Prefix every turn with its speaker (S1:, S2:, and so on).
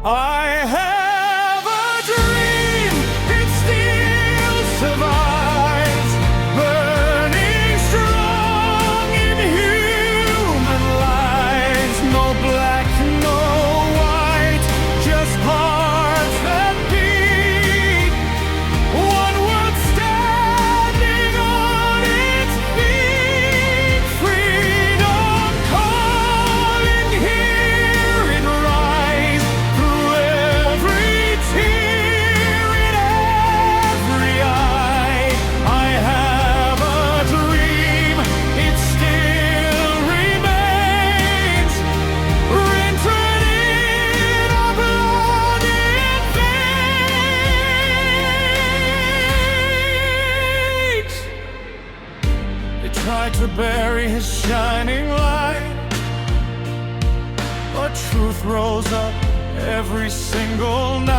S1: I have a dream, it still survives, burning strong in human lives. No black, no white, just hearts that beat. One world standing on its feet. Freedom calling, hear it rise through every tear in every eye. I have a dream, it still remains, written in our blood and veins. They tried to bury his shining light, but truth rose up every single night.